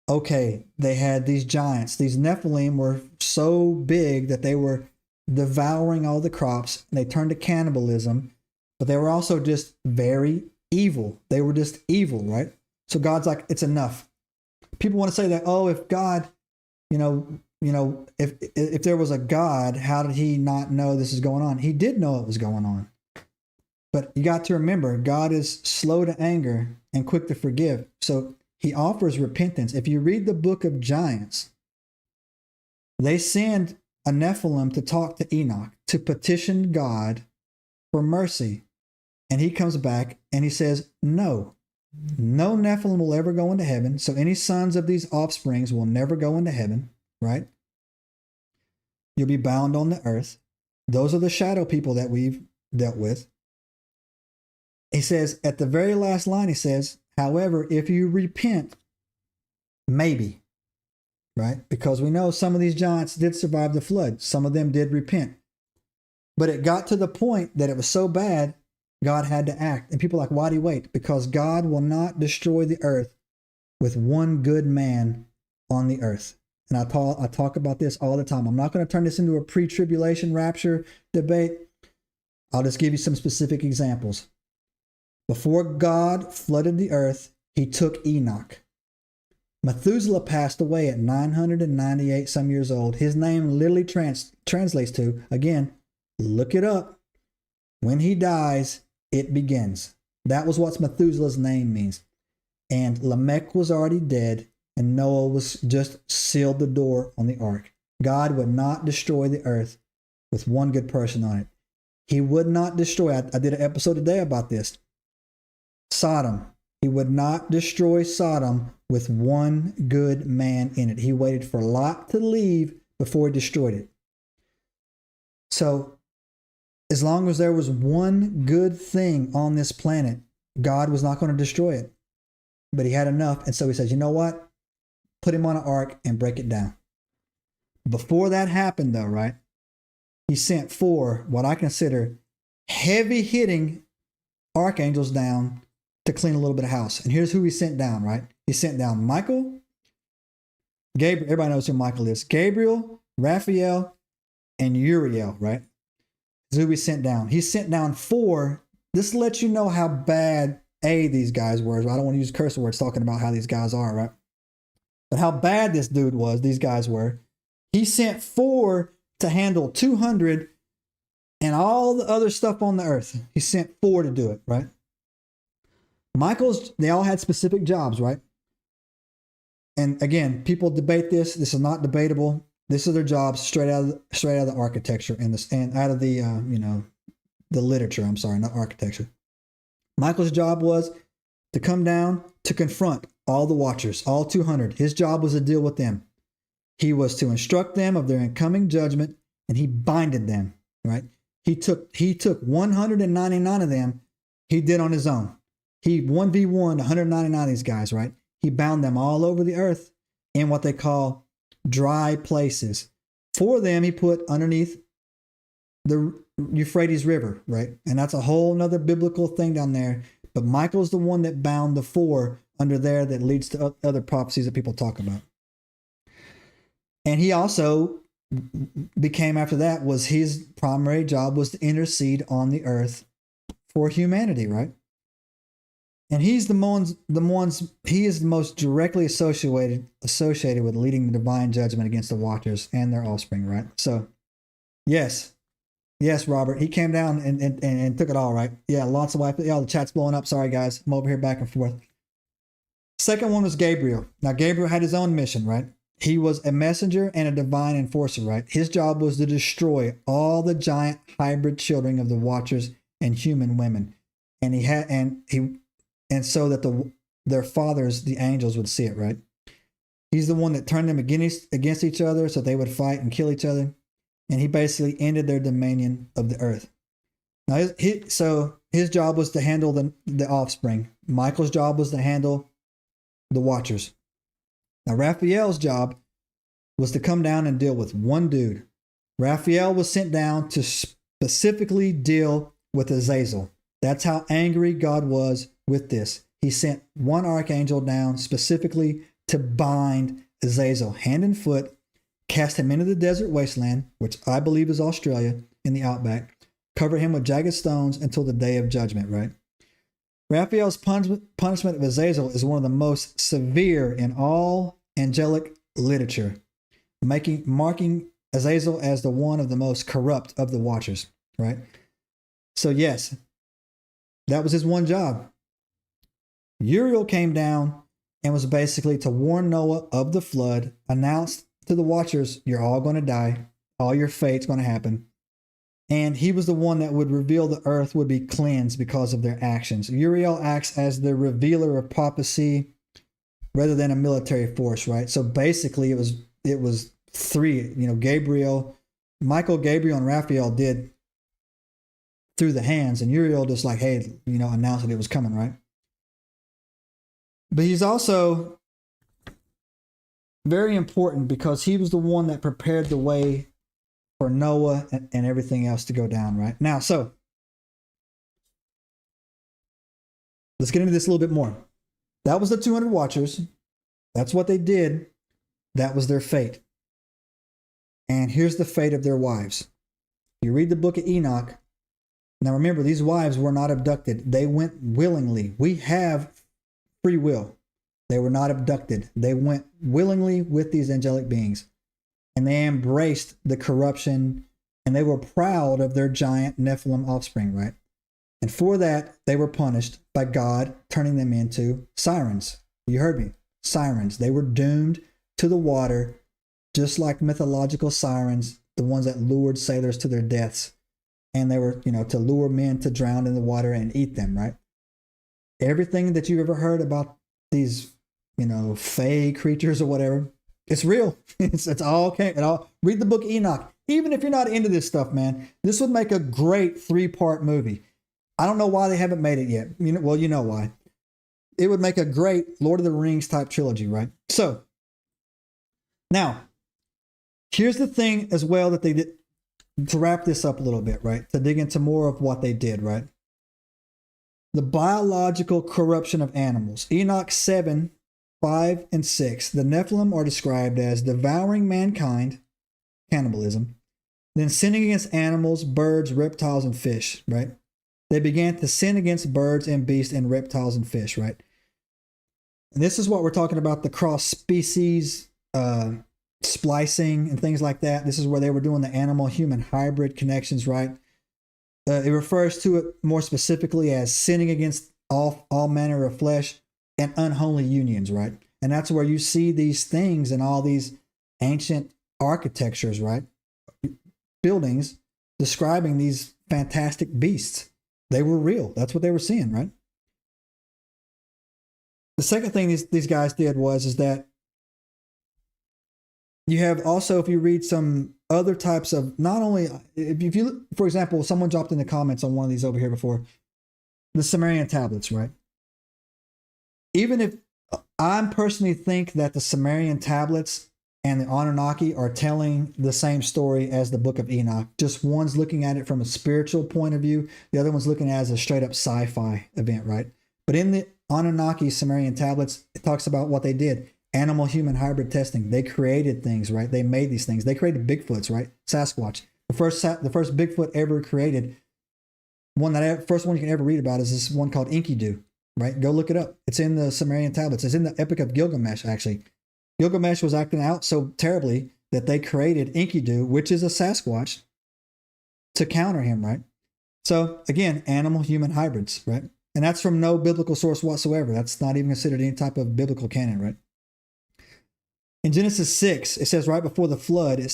Okay, they had these giants. These Nephilim were so big that they were devouring all the crops. They turned to cannibalism, but they were also just very evil. They were just evil, right? So God's like, it's enough. People want to say that, oh, if God, if there was a God, how did he not know this is going on? He did know it was going on. But you got to remember, God is slow to anger and quick to forgive. So he offers repentance. If you read the Book of Giants, they send a Nephilim to talk to Enoch, to petition God for mercy. And he comes back and he says, no Nephilim will ever go into heaven. So any sons of these offsprings will never go into heaven, right? You'll be bound on the earth. Those are the shadow people that we've dealt with. He says, at the very last line, he says, however, if you repent, maybe, right? Because we know some of these giants did survive the flood. Some of them did repent. But it got to the point that it was so bad, God had to act. And people are like, why do you wait? Because God will not destroy the earth with one good man on the earth. And I talk about this all the time. I'm not going to turn this into a pre-tribulation rapture debate. I'll just give you some specific examples. Before God flooded the earth, he took Enoch. Methuselah passed away at 998 some years old. His name literally translates to, again, look it up. When he dies, it begins. That was what Methuselah's name means. And Lamech was already dead, and Noah was just sealed the door on the ark. God would not destroy the earth with one good person on it. He would not destroy, I did an episode today about this, Sodom. He would not destroy Sodom with one good man in it. He waited for Lot to leave before he destroyed it. So, as long as there was one good thing on this planet, God was not going to destroy it. But he had enough, and so he says, you know what? Put him on an ark and break it down. Before that happened, though, right? He sent 4, what I consider heavy-hitting archangels down to clean a little bit of house. And here's who he sent down, right? He sent down Michael, Gabriel, everybody knows who Michael is, Gabriel, Raphael, and Uriel, right? This is who he sent down. He sent down 4. This lets you know how bad, these guys were. I don't want to use curse words talking about how these guys are, right? But how bad this dude was, these guys were. He sent 4 to handle 200 and all the other stuff on the earth. He sent 4 to do it, right? They all had specific jobs, right? And again, people debate this. This is not debatable. This is their jobs straight out of the architecture and out of the the literature. I'm sorry, not architecture. Michael's job was to come down to confront all the Watchers, all 200. His job was to deal with them. He was to instruct them of their incoming judgment, and he binded them, right? He took 199 of them, he did on his own. He 1v1 199 of these guys, right? He bound them all over the earth in what they call dry places. 4 of them he put underneath the Euphrates River, right? And that's a whole nother biblical thing down there. But Michael's the one that bound the 4 under there that leads to other prophecies that people talk about. And he also became, after that, was his primary job was to intercede on the earth for humanity, right? And he's he is the most directly associated with leading the divine judgment against the Watchers and their offspring, right? So, yes, Robert, he came down and took it all, right? Yeah, lots of the chat's blowing up. Sorry, guys, I'm over here back and forth. Second one was Gabriel. Now, Gabriel had his own mission, right? He was a messenger and a divine enforcer, right? His job was to destroy all the giant hybrid children of the Watchers and human women, and so that their fathers, the angels, would see it, right? He's the one that turned them against each other so they would fight and kill each other. And he basically ended their dominion of the earth. Now, so his job was to handle the offspring. Michael's job was to handle the Watchers. Now, Raphael's job was to come down and deal with one dude. Raphael was sent down to specifically deal with Azazel. That's how angry God was with this. He sent one archangel down specifically to bind Azazel hand and foot, cast him into the desert wasteland, which I believe is Australia in the outback, cover him with jagged stones until the day of judgment, right? Raphael's punishment of Azazel is one of the most severe in all angelic literature, marking Azazel as the one of the most corrupt of the Watchers, right? So yes, that was his one job. Uriel came down and was basically to warn Noah of the flood, announced to the Watchers, you're all going to die, all your fate's going to happen. And he was the one that would reveal the earth would be cleansed because of their actions. Uriel acts as the revealer of prophecy rather than a military force, right? So basically it was 3, Michael, Gabriel, and Raphael did through the hands, and Uriel just like, hey, announced that it was coming, right? But he's also very important because he was the one that prepared the way for Noah and everything else to go down, right? Now, so let's get into this a little bit more. That was the 200 Watchers. That's what they did. That was their fate. And here's the fate of their wives. You read the Book of Enoch. Now remember, these wives were not abducted. They went willingly. We have free will. They were not abducted. They went willingly with these angelic beings. And they embraced the corruption, and they were proud of their giant Nephilim offspring, right? And for that, they were punished by God turning them into sirens. You heard me. Sirens. They were doomed to the water, just like mythological sirens, the ones that lured sailors to their deaths. And they were, to lure men to drown in the water and eat them, right? Everything that you've ever heard about these, fae creatures or whatever, it's real. It's all okay. Read the Book of Enoch. Even if you're not into this stuff, man, this would make a great 3-part movie. I don't know why they haven't made it yet. You know why. It would make a great Lord of the Rings type trilogy, right? So, now, here's the thing as well that they did, to wrap this up a little bit, right? To dig into more of what they did, right? The biological corruption of animals. Enoch 7, 5, and 6. The Nephilim are described as devouring mankind, cannibalism, then sinning against animals, birds, reptiles, and fish, right? They began to sin against birds and beasts and reptiles and fish, right? And this is what we're talking about, the cross-species splicing and things like that. This is where they were doing the animal-human hybrid connections, right? It refers to it more specifically as sinning against all manner of flesh and unholy unions, right? And that's where you see these things in all these ancient architectures, right? Buildings describing these fantastic beasts. They were real. That's what they were seeing, right? The second thing these guys did is that you have also, if you read some other types of, not only, if you, for example, someone dropped in the comments on one of these over here before, the Sumerian tablets, right? Even if I personally think that the Sumerian tablets and the Anunnaki are telling the same story as the Book of Enoch, just one's looking at it from a spiritual point of view, the other one's looking at it as a straight up sci-fi event, right? But in the Anunnaki Sumerian tablets, it talks about what they did. Animal human hybrid testing. They created things, right? They made these things. They created Bigfoots, right? Sasquatch. The first Bigfoot ever created, first one you can ever read about is this one called Enkidu, right? Go look it up. It's in the Sumerian tablets. It's in the Epic of Gilgamesh, actually. Gilgamesh was acting out so terribly that they created Enkidu, which is a Sasquatch, to counter him, right? So again, animal human hybrids, right? And that's from no biblical source whatsoever. That's not even considered any type of biblical canon, right? In Genesis 6, it says right before the flood,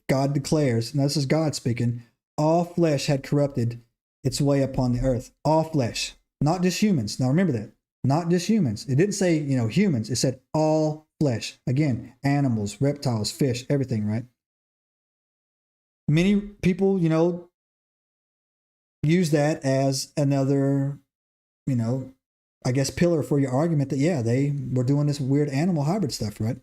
God declares, and this is God speaking, all flesh had corrupted its way upon the earth. All flesh, not just humans. Now remember that, not just humans. It didn't say, humans. It said all flesh. Again, animals, reptiles, fish, everything, right? Many people, use that as another, I guess pillar for your argument that, yeah, they were doing this weird animal hybrid stuff, right?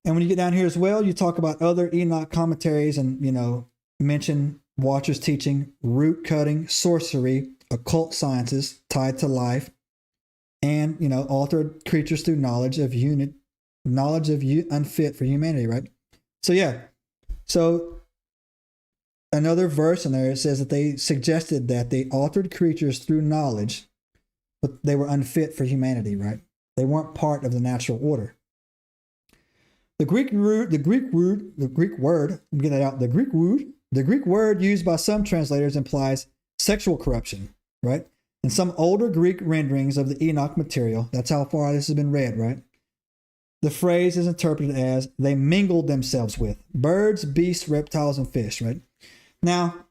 And when you get down here as well, you talk about other Enoch commentaries and, mention Watcher's teaching, root cutting, sorcery, occult sciences tied to life, and, altered creatures through knowledge of unfit for humanity, right? So, yeah. So, another verse in there, it says that they suggested that they altered creatures through knowledge, but they were unfit for humanity, right? They weren't part of the natural order. The Greek word used by some translators implies sexual corruption, right? And some older Greek renderings of the Enoch material, that's how far this has been read, right? The phrase is interpreted as they mingled themselves with birds, beasts, reptiles, and fish, right? Now,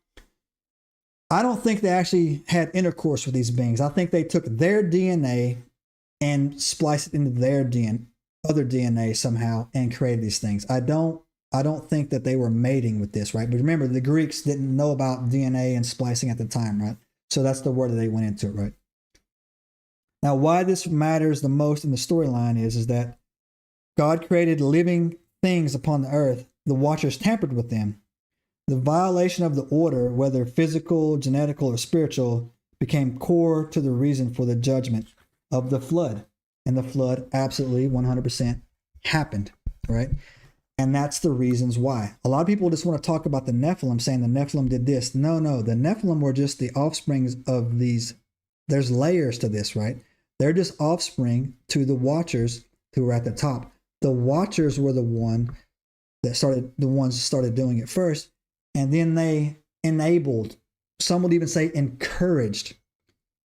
I don't think they actually had intercourse with these beings. I think they took their DNA and spliced it into their other DNA somehow and created these things. I don't think that they were mating with this, right? But remember, the Greeks didn't know about DNA and splicing at the time, right? So that's the word that they went into it, right? Now, why this matters the most in the storyline is that God created living things upon the earth. The Watchers tampered with them. The violation of the order, whether physical, genetical, or spiritual, became core to the reason for the judgment of the flood. And the flood absolutely 100% happened, right? And that's the reasons why. A lot of people just want to talk about the Nephilim, saying the Nephilim did this. No, the Nephilim were just the offsprings of these. There's layers to this, right? They're just offspring to the Watchers who were at the top. The Watchers were the ones that started doing it first. And then they enabled, some would even say encouraged,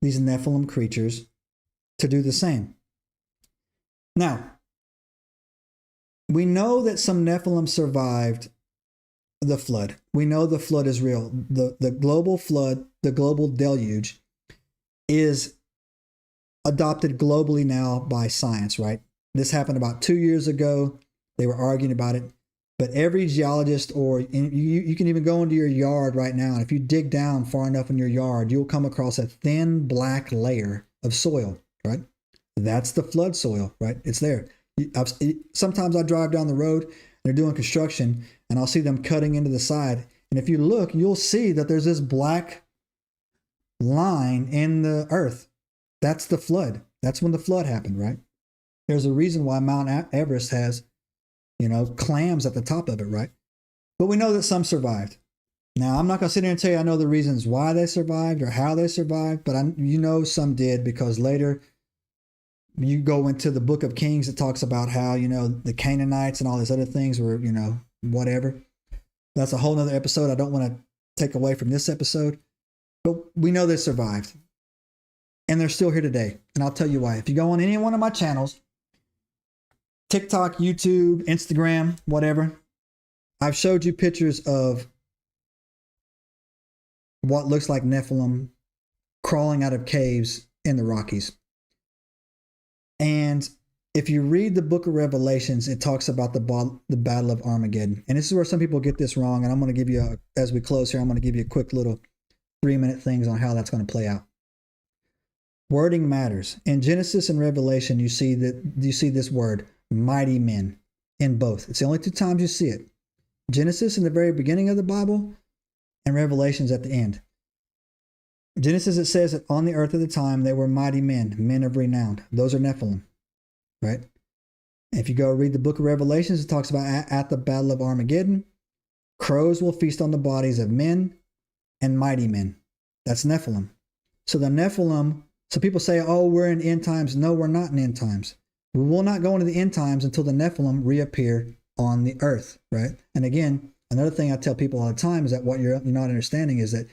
these Nephilim creatures to do the same. Now, we know that some Nephilim survived the flood. We know the flood is real. The global flood, the global deluge, is adopted globally now by science, right? This happened about 2 years ago. They were arguing about it. But every geologist, or you can even go into your yard right now, and if you dig down far enough in your yard, you'll come across a thin black layer of soil, right? That's the flood soil, right? It's there. Sometimes I drive down the road, they're doing construction, and I'll see them cutting into the side. And if you look, you'll see that there's this black line in the earth. That's the flood. That's when the flood happened, right? There's a reason why Mount Everest has, clams at the top of it, right? But we know that some survived. Now, I'm not going to sit here and tell you I know the reasons why they survived or how they survived, but some did, because later you go into the Book of Kings, it talks about how, the Canaanites and all these other things were, whatever. That's a whole nother episode I don't want to take away from this episode. But we know they survived. And they're still here today. And I'll tell you why. If you go on any one of my channels, TikTok, YouTube, Instagram, whatever, I've showed you pictures of what looks like Nephilim crawling out of caves in the Rockies. And if you read the book of Revelations, it talks about the battle of Armageddon. And this is where some people get this wrong. And I'm going to give you, as we close here, I'm going to give you a quick little 3-minute things on how that's going to play out. Wording matters. In Genesis and Revelation, you see this word, mighty men, in both. It's the only 2 times you see it. Genesis in the very beginning of the Bible, and Revelations at the end. Genesis, it says that on the earth at the time, there were mighty men, men of renown. Those are Nephilim, right? If you go read the book of Revelations, it talks about at the battle of Armageddon, crows will feast on the bodies of men and mighty men. That's Nephilim. So the Nephilim, so people say, oh, we're in end times. No, we're not in end times. We will not go into the end times until the Nephilim reappear on the earth, right? And again, another thing I tell people all the time is that what you're not understanding is that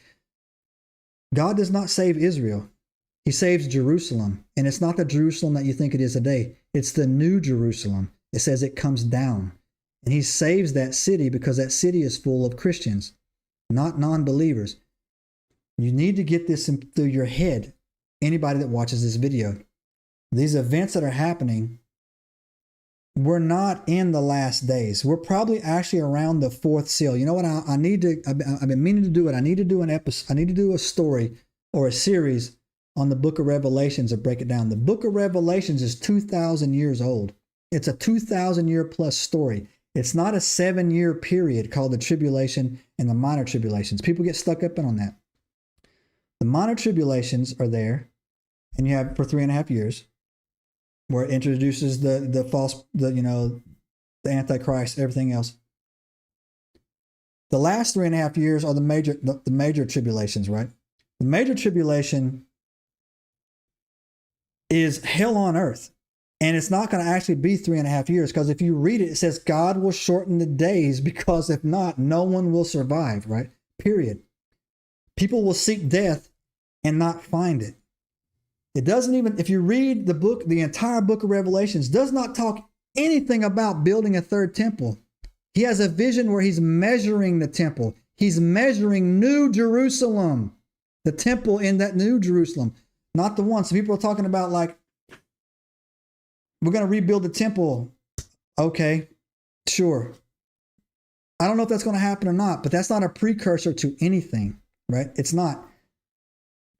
God does not save Israel. He saves Jerusalem. And it's not the Jerusalem that you think it is today. It's the new Jerusalem. It says it comes down. And he saves that city because that city is full of Christians, not non-believers. You need to get this through your head, anybody that watches this video. These events that are happening, we're not in the last days. We're probably actually around the 4th seal. You know what? I've been meaning to do it. I need to do an episode. I need to do a story or a series on the book of Revelations to break it down. The book of Revelations is 2,000 years old. It's a 2,000-year plus story. It's not a 7-year period called the tribulation and the minor tribulations. People get stuck up on that. The minor tribulations are there, and you have for 3.5 years, where it introduces the false, the Antichrist, everything else. The last 3.5 years are the major tribulations, right? The major tribulation is hell on earth. And it's not going to actually be 3.5 years, because if you read it, it says God will shorten the days, because if not, no one will survive, right? Period. People will seek death and not find it. It doesn't even, if you read the book, the entire book of Revelations does not talk anything about building a 3rd temple. He has a vision where he's measuring the temple. He's measuring New Jerusalem, the temple in that New Jerusalem, not the one. So people are talking about like, we're going to rebuild the temple. Okay, sure. I don't know if that's going to happen or not, but that's not a precursor to anything, right? It's not.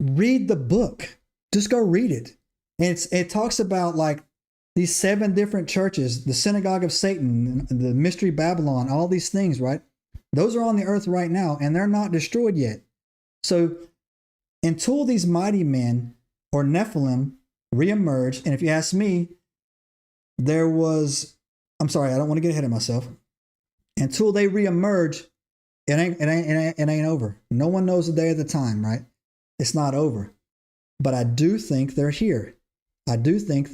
Read the book. Just go read it. And it talks about like these 7 different churches, the synagogue of Satan, the mystery Babylon, all these things, right? Those are on the earth right now, and they're not destroyed yet. So until these mighty men or Nephilim reemerge, and if you ask me, I'm sorry, I don't want to get ahead of myself. Until they reemerge, it ain't over. No one knows the day or the time, right? It's not over. But I do think they're here. I do think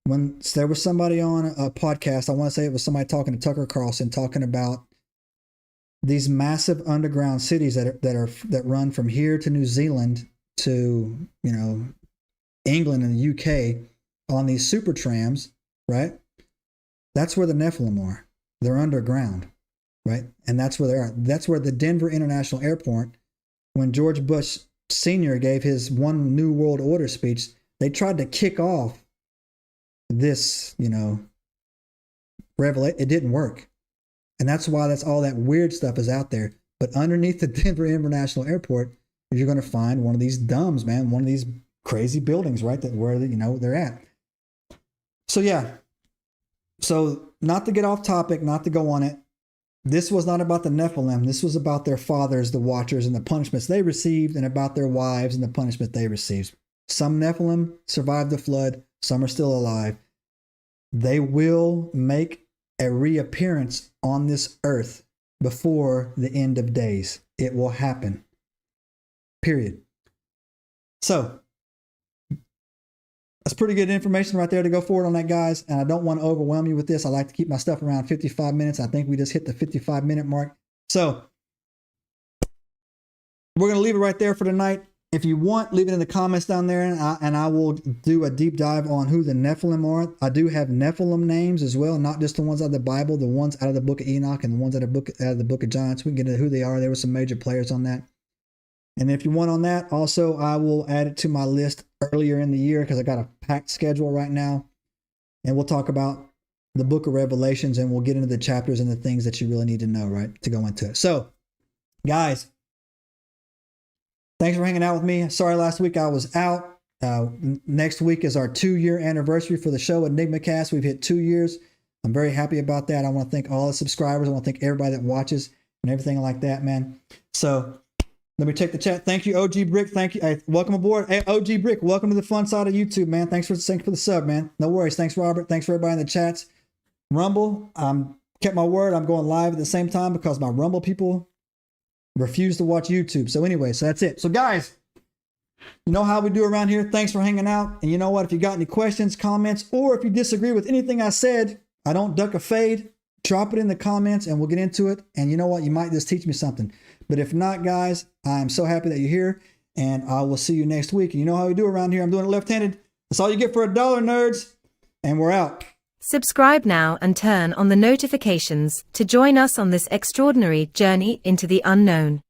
when there was somebody on a podcast, I want to say it was somebody talking to Tucker Carlson, talking about these massive underground cities that run from here to New Zealand to, England and the UK on these super trams, right? That's where the Nephilim are. They're underground, right? And that's where they are. That's where the Denver International Airport, when George Bush Sr. gave his One New World Order speech, they tried to kick off this, revelation. It didn't work. And that's why all that weird stuff is out there. But underneath the Denver International Airport, you're going to find one of these dumbs, man, one of these crazy buildings, right? Where they're at. So yeah. So not to get off topic, not to go on it. This was not about the Nephilim. This was about their fathers, the Watchers, and the punishments they received, and about their wives and the punishment they received. Some Nephilim survived the flood. Some are still alive. They will make a reappearance on this earth before the end of days. It will happen. Period. So that's pretty good information right there to go forward on that, guys. And I don't want to overwhelm you with this. I like to keep my stuff around 55 minutes. I think we just hit the 55-minute mark. So we're going to leave it right there for tonight. If you want, leave it in the comments down there, and I will do a deep dive on who the Nephilim are. I do have Nephilim names as well, not just the ones out of the Bible, the ones out of the Book of Enoch and the ones out of the Book of Giants. We can get into who they are. There were some major players on that. And if you want on that, also, I will add it to my list earlier in the year because I got a packed schedule right now. And we'll talk about the book of Revelations, and we'll get into the chapters and the things that you really need to know, right, to go into it. So, guys, thanks for hanging out with me. Sorry last week I was out. Next week is our 2-year anniversary for the show, EnigmaCast. We've hit 2 years. I'm very happy about that. I want to thank all the subscribers. I want to thank everybody that watches and everything like that, man. So let me check the chat. Thank you, OG Brick. Thank you. Hey, welcome aboard. Hey, OG Brick, welcome to the fun side of YouTube, man. Thanks for the sub, man. No worries. Thanks, Robert. Thanks for everybody in the chats. Rumble, kept my word. I'm going live at the same time because my Rumble people refuse to watch YouTube. So anyway, so that's it. So guys, you know how we do around here. Thanks for hanging out. And you know what? If you got any questions, comments, or if you disagree with anything I said, I don't duck or fade. Drop it in the comments and we'll get into it. And you know what? You might just teach me something. But if not, guys, I'm so happy that you're here. And I will see you next week. And you know how we do around here. I'm doing it left-handed. That's all you get for $1, nerds. And we're out. Subscribe now and turn on the notifications to join us on this extraordinary journey into the unknown.